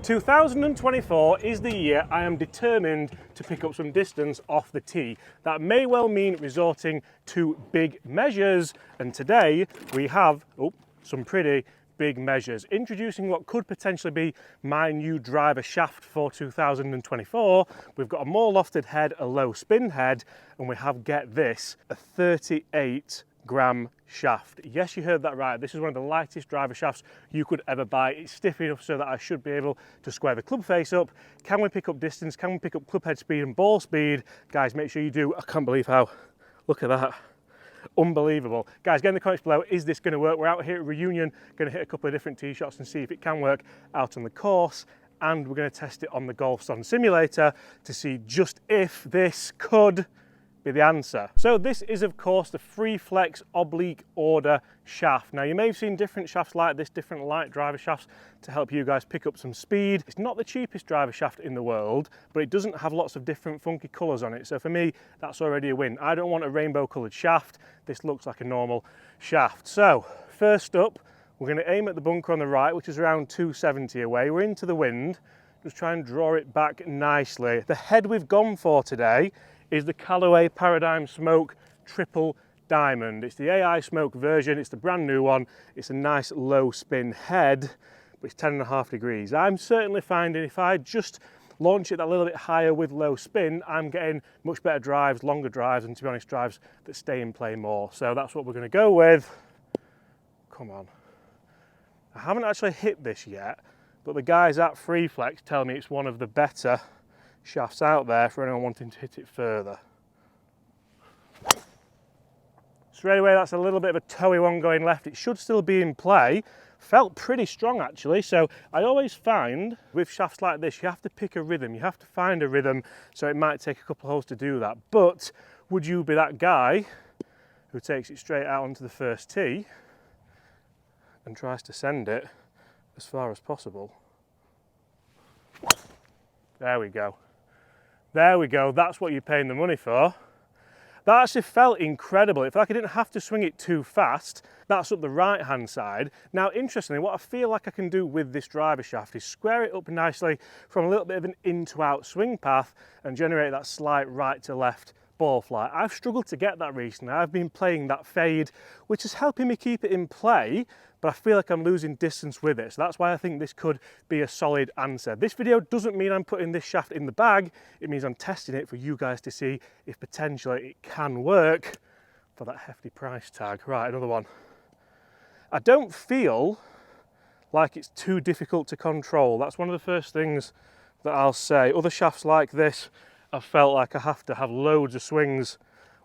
2024 is the year I am determined to pick up some distance off the tee. That may well mean resorting to big measures, and today we have some pretty big measures. Introducing what could potentially be my new driver shaft for 2024. We've got a more lofted head, a low spin head, and we have, get this, a 38-gram shaft. Yes, you heard that right. This is one of the lightest driver shafts you could ever buy. It's stiff enough so that I should be able to square the club face up. Can we pick up distance? Can we pick up club head speed and ball speed? Guys, make sure you do. I can't believe how, look at that. Unbelievable. Guys, get in the comments below, is this going to work? We're out here at Reunion, going to hit a couple of different tee shots and see if it can work out on the course, and we're going to test it on the GolfSon simulator to see just if this could be the answer. So this is of course the Freeflex oblique order shaft. Now you may have seen different shafts like this, different light driver shafts to help you guys pick up some speed. It's not the cheapest driver shaft in the world, but it doesn't have lots of different funky colours on it. So for me, that's already a win. I don't want a rainbow coloured shaft. This looks like a normal shaft. So first up, we're going to aim at the bunker on the right, which is around 270 away. We're into the wind. Just try and draw it back nicely. The head we've gone for today is the Callaway Paradigm Smoke Triple Diamond. It's the AI Smoke version, it's the brand new one. It's a nice low spin head, but it's 10.5 degrees. I'm certainly finding if I just launch it a little bit higher with low spin, I'm getting much better drives, longer drives, and to be honest, drives that stay in play more. So that's what we're gonna go with. Come on. I haven't actually hit this yet, but the guys at Freeflex tell me it's one of the better shafts out there for anyone wanting to hit it further. Straight away, that's a little bit of a toey one going left. It should still be in play. Felt pretty strong actually. So I always find with shafts like this, you have to pick a rhythm. You have to find a rhythm. So it might take a couple of holes to do that. But would you be that guy who takes it straight out onto the first tee and tries to send it as far as possible? There we go. There we go, that's what you're paying the money for. That actually felt incredible. It felt like I didn't have to swing it too fast. That's up the right hand side. Now interestingly, what I feel like I can do with this driver shaft is square it up nicely from a little bit of an in to out swing path and generate that slight right to left ball flight. I've struggled to get that recently. I've been playing that fade, which is helping me keep it in play, but I feel like I'm losing distance with it. So that's why I think this could be a solid answer. This video doesn't mean I'm putting this shaft in the bag. It means I'm testing it for you guys to see if potentially it can work for that hefty price tag. Right, another one. I don't feel like it's too difficult to control. That's one of the first things that I'll say. Other shafts like this, I've felt like I have to have loads of swings.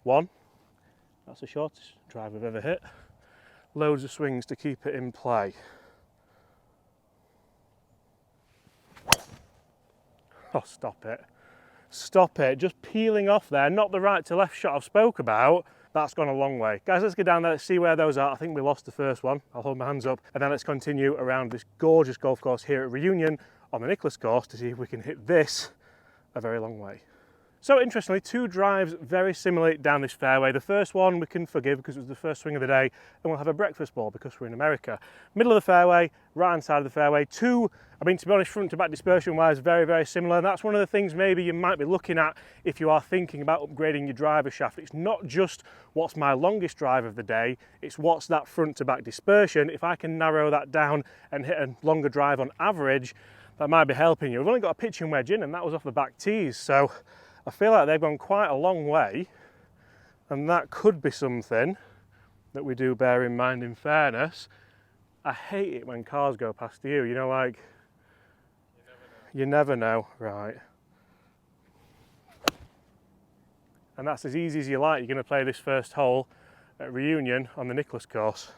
One, that's the shortest drive I've ever hit. Loads of swings to keep it in play. Oh, stop it. Stop it. Just peeling off there. Not the right to left shot I've spoke about. That's gone a long way. Guys, let's get down there, let's see where those are. I think we lost the first one. I'll hold my hands up. And then let's continue around this gorgeous golf course here at Reunion on the Nicklaus course to see if we can hit this a very long way. So interestingly, two drives very similarly down this fairway. The first one we can forgive because it was the first swing of the day, and we'll have a breakfast ball because we're in America. Middle of the fairway, right hand side of the fairway. Two, I mean, to be honest, front to back dispersion wise, very, very similar. And that's one of the things maybe you might be looking at if you are thinking about upgrading your driver shaft. It's not just what's my longest drive of the day, it's what's that front to back dispersion. If I can narrow that down and hit a longer drive on average, that might be helping you. We've only got a pitching wedge in, and that was off the back tees. So I feel like they've gone quite a long way, and that could be something that we do bear in mind in fairness. I hate it when cars go past you, you know, like, you never know, right. And that's as easy as you like. You're going to play this first hole at Reunion on the Nicklaus course.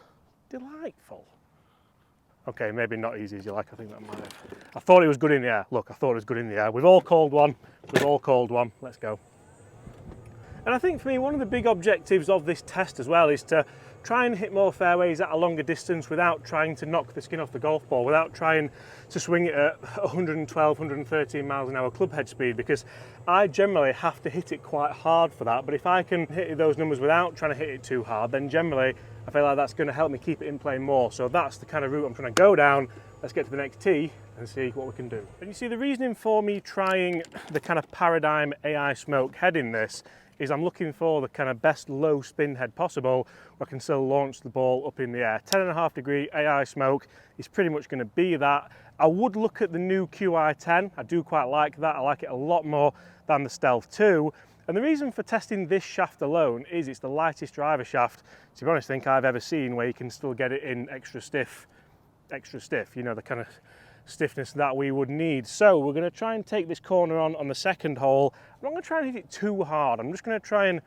Delightful. Okay, maybe not easy as you like, I think that might have. I thought it was good in the air. Look, I thought it was good in the air. We've all called one. We've all called one. Let's go. And I think for me, one of the big objectives of this test as well is to try and hit more fairways at a longer distance without trying to knock the skin off the golf ball, without trying to swing it at 112, 113 miles an hour club head speed, because I generally have to hit it quite hard for that. But if I can hit those numbers without trying to hit it too hard, then generally I feel like that's going to help me keep it in play more. So that's the kind of route I'm trying to go down. Let's get to the next tee and see what we can do. And you see, the reasoning for me trying the kind of Paradigm AI Smoke head in this is I'm looking for the kind of best low spin head possible where I can still launch the ball up in the air. 10.5 degree AI Smoke is pretty much going to be that. I would look at the new QI10. I do quite like that. I like it a lot more than the Stealth 2. And the reason for testing this shaft alone is it's the lightest driver shaft, to be honest, I think I've ever seen where you can still get it in extra stiff, you know, the kind of stiffness that we would need. So we're going to try and take this corner on the second hole. I'm not going to try and hit it too hard. I'm just going to try and,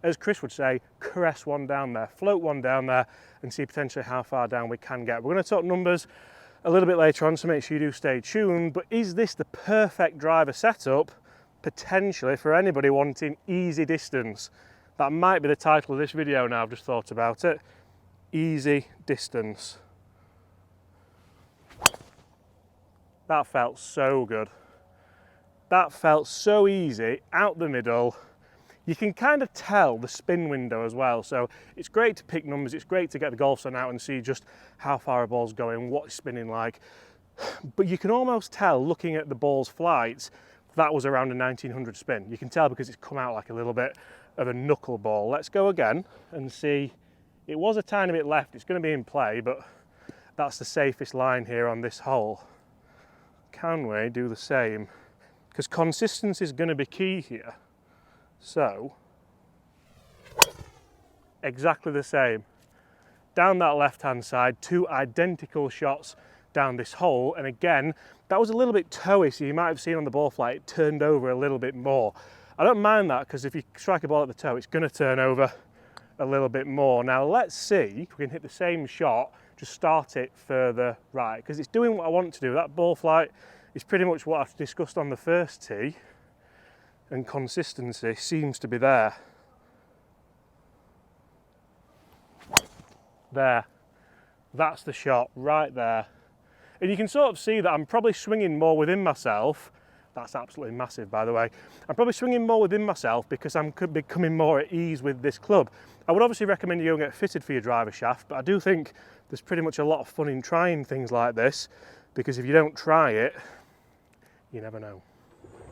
as Chris would say, caress one down there, float one down there and see potentially how far down we can get. We're going to talk numbers a little bit later on, so make sure you do stay tuned. But is this the perfect driver setup potentially for anybody wanting easy distance? That might be the title of this video now, I've just thought about it. Easy distance. That felt so good. That felt so easy, out the middle. You can kind of tell the spin window as well, so it's great to pick numbers, it's great to get the golf sun out and see just how far a ball's going, what it's spinning like. But you can almost tell, looking at the ball's flight, that was around a 1900 spin. You can tell because it's come out like a little bit of a knuckleball. Let's go again and see. It was a tiny bit left, it's going to be in play, but that's the safest line here on this hole. Can we do the same? Because consistency is going to be key here. So, exactly the same. Down that left-hand side, two identical shots down this hole. And again, that was a little bit toey, so you might have seen on the ball flight, it turned over a little bit more. I don't mind that, because if you strike a ball at the toe, it's going to turn over a little bit more. Now, let's see if we can hit the same shot, just start it further right, because it's doing what I want to do. That ball flight is pretty much what I've discussed on the first tee, and consistency seems to be there. There, that's the shot right there. And you can sort of see that I'm probably swinging more within myself. That's absolutely massive, by the way. I'm probably swinging more within myself because I'm becoming more at ease with this club. I would obviously recommend you go and get fitted for your driver shaft, but I do think there's pretty much a lot of fun in trying things like this, because if you don't try it, you never know.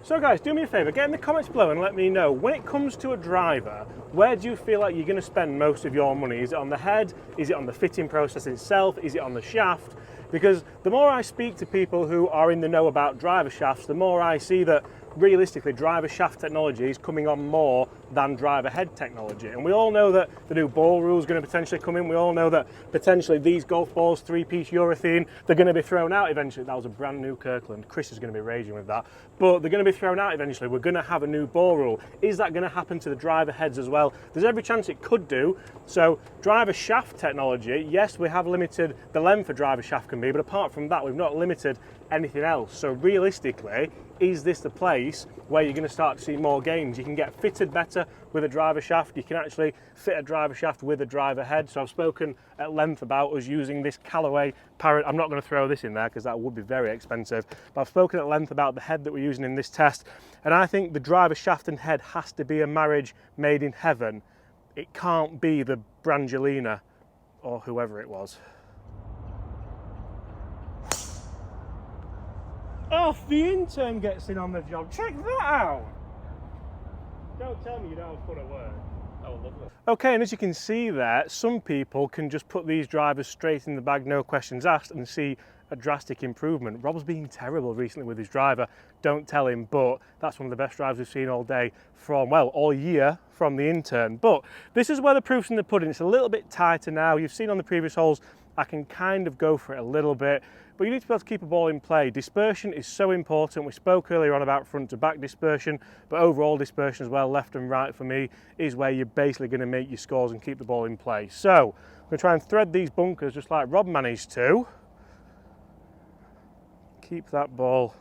So guys, do me a favour, get in the comments below and let me know, when it comes to a driver, where do you feel like you're going to spend most of your money? Is it on the head? Is it on the fitting process itself? Is it on the shaft? Because the more I speak to people who are in the know about driver shafts, the more I see that realistically driver shaft technology is coming on more than driver head technology. And we all know that the new ball rule is going to potentially come in. We all know that potentially these golf balls, 3-piece urethane, they're going to be thrown out eventually. That was a brand new Kirkland. Chris is going to be raging with that. But they're going to be thrown out eventually. We're going to have a new ball rule. Is that going to happen to the driver heads as well? There's every chance it could do. So driver shaft technology, yes, we have limited the length a driver shaft can be, but apart from that, we've not limited anything else. So realistically, is this the place where you're going to start to see more games? You can get fitted better with a driver shaft. You can actually fit a driver shaft with a driver head. So I've spoken at length about us using this Callaway Parrot. I'm not going to throw this in there because that would be very expensive. But I've spoken at length about the head that we're using in this test. And I think the driver shaft and head has to be a marriage made in heaven. It can't be the Brangelina or whoever it was. Off the intern gets in on the job. Check that out. Don't tell me you don't have fun at work. Oh, lovely. Okay, and as you can see there, some people can just put these drivers straight in the bag, no questions asked, and see a drastic improvement. Rob's been terrible recently with his driver. Don't tell him, but that's one of the best drives we've seen all day from, well, all year from the intern. But this is where the proof's in the pudding. It's a little bit tighter now. You've seen on the previous holes, I can kind of go for it a little bit, but you need to be able to keep a ball in play. Dispersion is so important. We spoke earlier on about front to back dispersion, but overall dispersion as well, left and right for me, is where you're basically going to make your scores and keep the ball in play. So I'm going to try and thread these bunkers just like Rob managed to. Keep that ball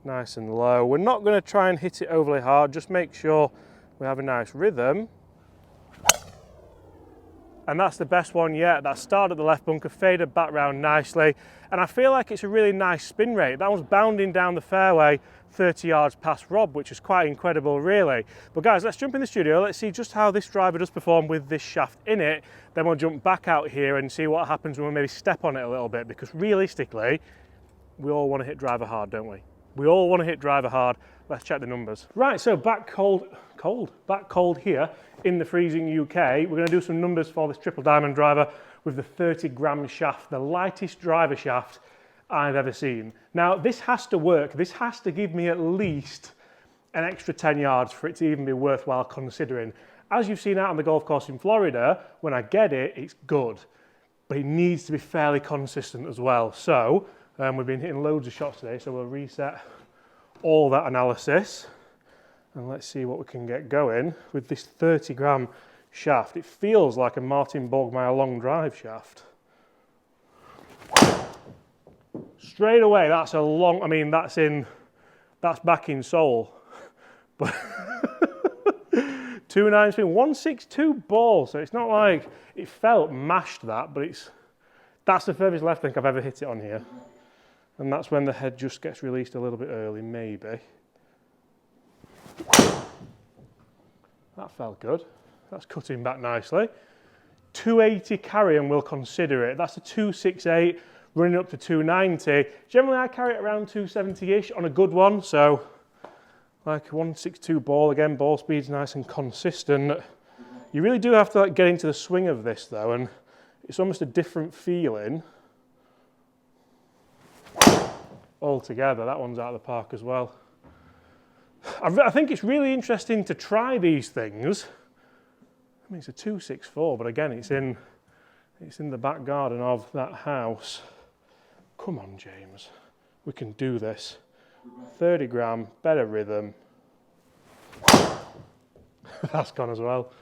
nice and low. We're not going to try and hit it overly hard, just make sure we have a nice rhythm. And that's the best one yet. That started the left bunker, faded back round nicely. And I feel like it's a really nice spin rate. That was bounding down the fairway 30 yards past Rob, which is quite incredible, really. But guys, let's jump in the studio. Let's see just how this driver does perform with this shaft in it. Then we'll jump back out here and see what happens when we maybe step on it a little bit, because realistically, we all want to hit driver hard, don't we? We all want to hit driver hard. Let's check the numbers. Right, so back cold here in the freezing UK. We're going to do some numbers for this Triple Diamond driver with the 30 gram shaft, the lightest driver shaft I've ever seen. Now, this has to work. This has to give me at least an extra 10 yards for it to even be worthwhile considering. As you've seen out on the golf course in Florida, when I get it, it's good, but it needs to be fairly consistent as well. So we've been hitting loads of shots today, so we'll reset all that analysis and let's see what we can get going with this 30 gram shaft. It feels like a Martin Borgmeier long drive shaft. Straight away, that's a long, I mean, that's back in sole. But 2.9 spin, 162 ball, so it's not like it felt mashed that, but that's the furthest left think I've ever hit it on here. And that's when the head just gets released a little bit early, maybe. That felt good. That's cutting back nicely. 280 carry and we'll consider it. That's a 268 running up to 290. Generally I carry it around 270-ish on a good one, so like a 162 ball, again, ball speed's nice and consistent. You really do have to like get into the swing of this though, and it's almost a different feeling. Altogether, that one's out of the park as well. I think it's really interesting to try these things. I mean, it's a 264, but again, it's in the back garden of that house. Come on, James, we can do this. 30 gram, better rhythm. That's gone as well.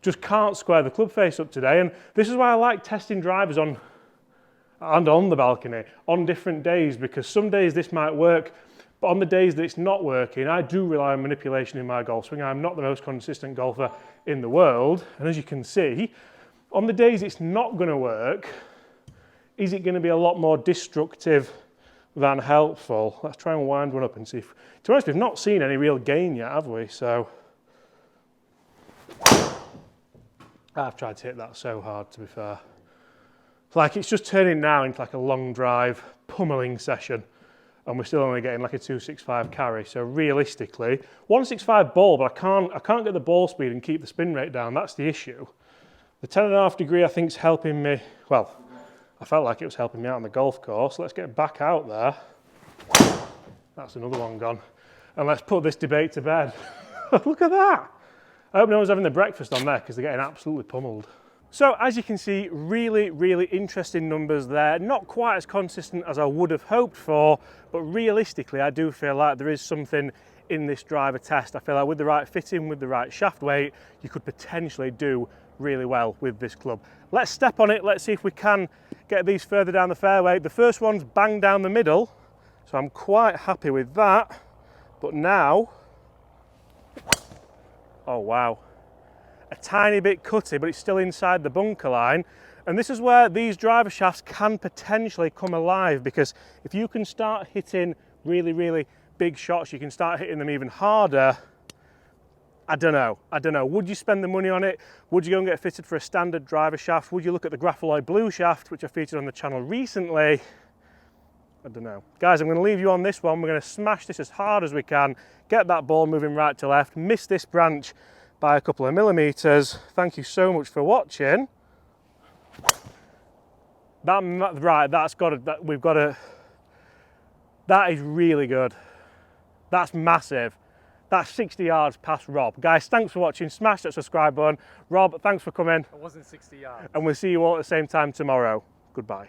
Just can't square the club face up today, and this is why I like testing drivers on the balcony on different days, because some days this might work, but on the days that it's not working, I do rely on manipulation in my golf swing. I'm not the most consistent golfer in the world, and as you can see, on the days it's not going to work, is it going to be a lot more destructive than helpful? Let's try and wind one up and see if, to be honest, we've not seen any real gain yet, have we? So I've tried to hit that so hard, to be fair. Like, it's just turning now into like a long drive pummeling session, and we're still only getting like a 265 carry. So realistically, 165 ball, but I can't get the ball speed and keep the spin rate down. That's the issue. The 10.5 degree I think is helping me. Well, I felt like it was helping me out on the golf course. Let's get back out there. That's another one gone. And let's put this debate to bed. Look at that. I hope no one's having their breakfast on there because they're getting absolutely pummeled. So as you can see, really, really interesting numbers there. Not quite as consistent as I would have hoped for, but realistically, I do feel like there is something in this driver test. I feel like with the right fitting, with the right shaft weight, you could potentially do really well with this club. Let's step on it. Let's see if we can get these further down the fairway. The first one's bang down the middle, so I'm quite happy with that. But now, oh wow. A tiny bit cutty, but it's still inside the bunker line. And this is where these driver shafts can potentially come alive, because if you can start hitting really, really big shots, you can start hitting them even harder. I don't know. Would you spend the money on it? Would you go and get fitted for a standard driver shaft? Would you look at the Grafaloy Blue shaft, which I featured on the channel recently? I don't know. Guys, I'm going to leave you on this one. We're going to smash this as hard as we can, get that ball moving right to left, miss this branch by a couple of millimeters. Thank you so much for watching. That is really good. That's massive. That's 60 yards past Rob. Guys, thanks for watching. Smash that subscribe button. Rob, thanks for coming. It wasn't 60 yards. And we'll see you all at the same time tomorrow. Goodbye.